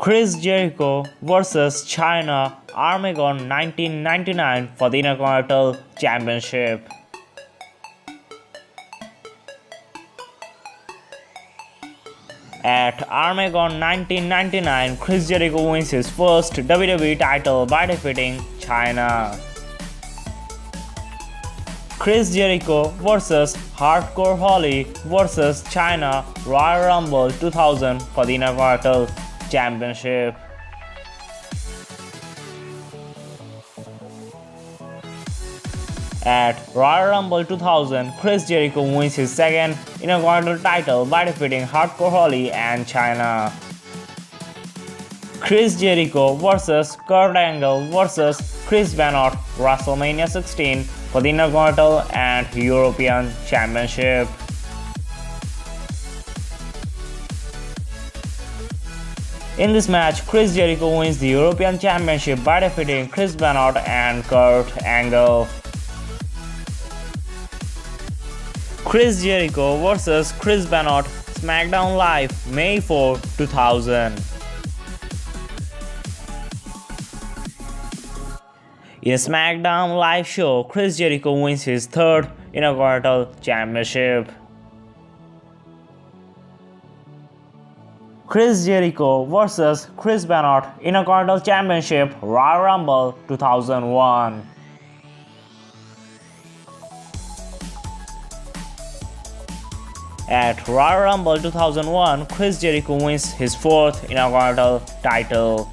Chris Jericho vs. China Armageddon 1999 for the Intercontinental Championship. At Armageddon 1999, Chris Jericho wins his first WWE title by defeating China. Chris Jericho vs. Hardcore Holly vs. China Royal Rumble 2000 for the Intercontinental Championship. At Royal Rumble 2000, Chris Jericho wins his second Intercontinental title by defeating Hardcore Holly and China. Chris Jericho vs. Kurt Angle vs. Chris Benoit WrestleMania 16 for the Intercontinental and European Championship. In this match, Chris Jericho wins the European Championship by defeating Chris Benoit and Kurt Angle. Chris Jericho vs. Chris Benoit SmackDown Live May 4, 2000. In a SmackDown Live show, Chris Jericho wins his third Intercontinental Championship. Chris Jericho vs. Chris Benoit Intercontinental Championship Royal Rumble 2001. At Royal Rumble 2001, Chris Jericho wins his fourth Intercontinental title.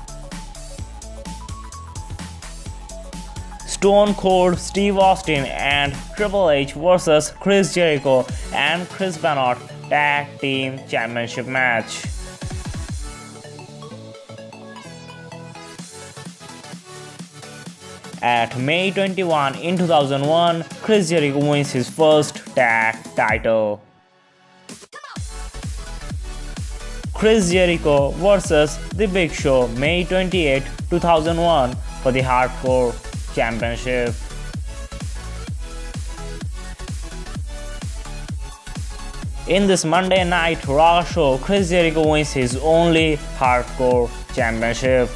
Stone Cold Steve Austin and Triple H vs. Chris Jericho and Chris Benoit Tag Team Championship match. At May 21 in 2001, Chris Jericho wins his first tag title. Chris Jericho vs. The Big Show May 28, 2001 for the Hardcore Championship. In this Monday Night Raw show, Chris Jericho wins his only Hardcore Championship.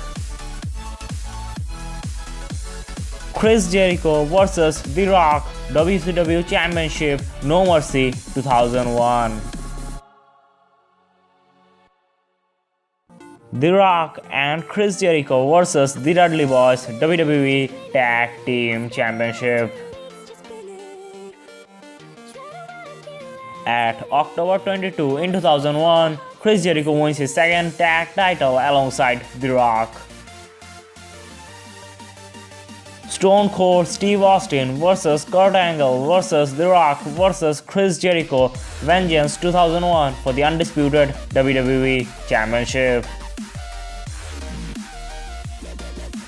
Chris Jericho vs. The Rock WCW Championship No Mercy 2001. The Rock and Chris Jericho vs. The Dudley Boyz WWE Tag Team Championship. At October 22 in 2001, Chris Jericho wins his second tag title alongside The Rock. Stone Cold Steve Austin vs. Kurt Angle vs. The Rock vs. Chris Jericho Vengeance 2001 for the undisputed WWE Championship.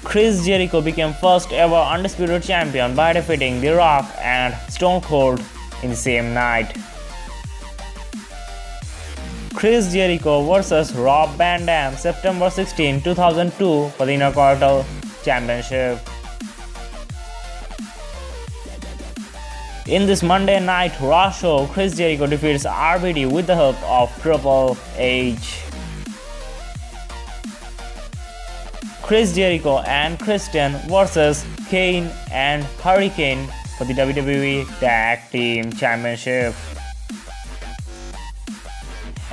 Chris Jericho became first ever undisputed champion by defeating The Rock and Stone Cold in the same night. Chris Jericho vs. Rob Van Dam September 16, 2002 for the Intercontinental Championship. In this Monday Night Raw show, Chris Jericho defeats RVD with the help of Triple H. Chris Jericho and Christian vs. Kane and Hurricane for the WWE Tag Team Championship.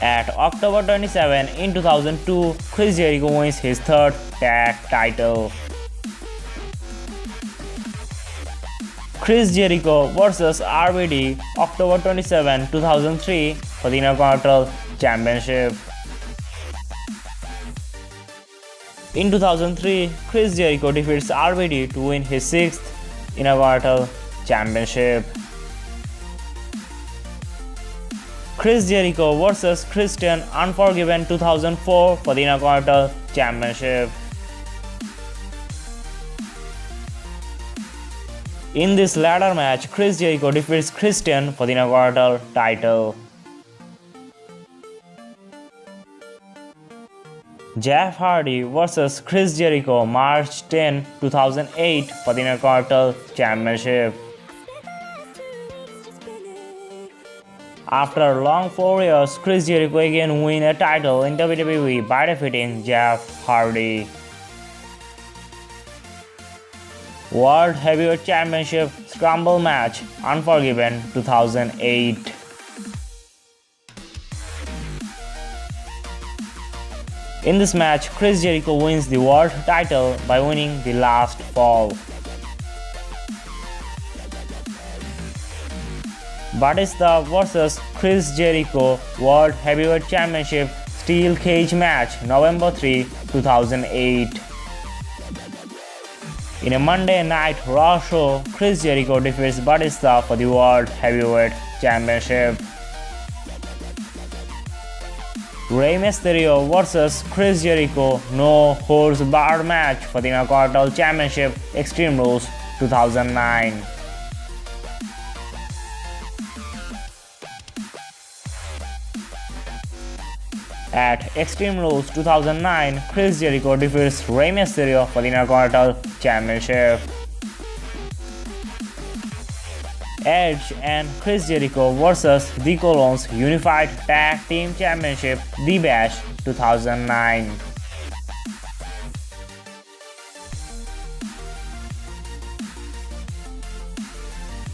At October 27 in 2002, Chris Jericho wins his third tag title. Chris Jericho vs. RVD October 27, 2003 for the Intercontinental Championship. In 2003, Chris Jericho defeats RVD to win his sixth Intercontinental Championship. Chris Jericho vs. Christian Unforgiven 2004 for the Intercontinental Championship. In this ladder match, Chris Jericho defeats Christian for the Intercontinental title. Jeff Hardy vs. Chris Jericho March 10, 2008 for the Intercontinental Championship. After long 4 years, Chris Jericho again win a title in WWE by defeating Jeff Hardy. World Heavyweight Championship Scramble match, Unforgiven 2008. In this match, Chris Jericho wins the world title by winning the last fall. Batista vs Chris Jericho World Heavyweight Championship Steel Cage match, November 3, 2008. In a Monday Night Raw show, Chris Jericho defeats Batista for the World Heavyweight Championship. Rey Mysterio vs Chris Jericho No Holds Barred match for the Intercontinental Championship, Extreme Rules 2009. At Extreme Rules 2009, Chris Jericho defeats Rey Mysterio for the Intercontinental Championship. Edge and Chris Jericho vs The Colons Unified Tag Team Championship, The Bash 2009.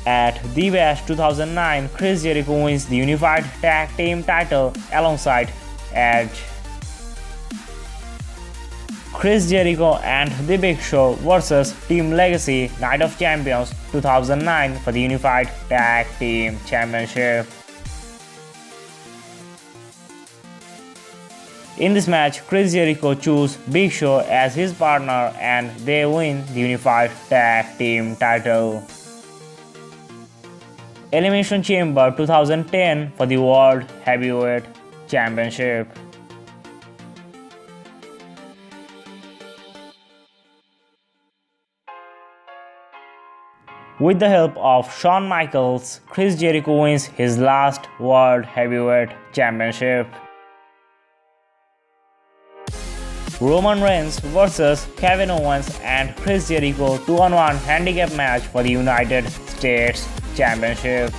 At The Bash 2009, Chris Jericho wins the Unified Tag Team title alongside Edge. Chris Jericho and The Big Show vs Team Legacy Night of Champions 2009 for the Unified Tag Team Championship. In this match, Chris Jericho chose Big Show as his partner and they win the Unified Tag Team title. Elimination Chamber 2010 for the World Heavyweight Championship. With the help of Shawn Michaels, Chris Jericho wins his last World Heavyweight Championship. Roman Reigns vs Kevin Owens and Chris Jericho 2-on-1 handicap match for the United States Championship.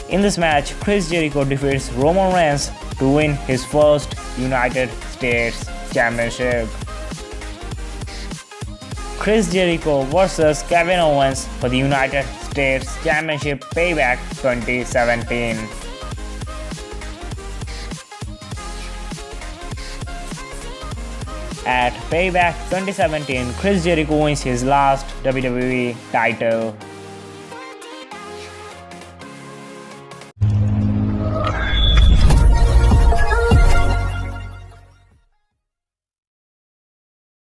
In this match, Chris Jericho defeats Roman Reigns to win his first United States Championship. Chris Jericho vs Kevin Owens for the United States Championship Payback 2017. At Payback 2017, Chris Jericho wins his last WWE title.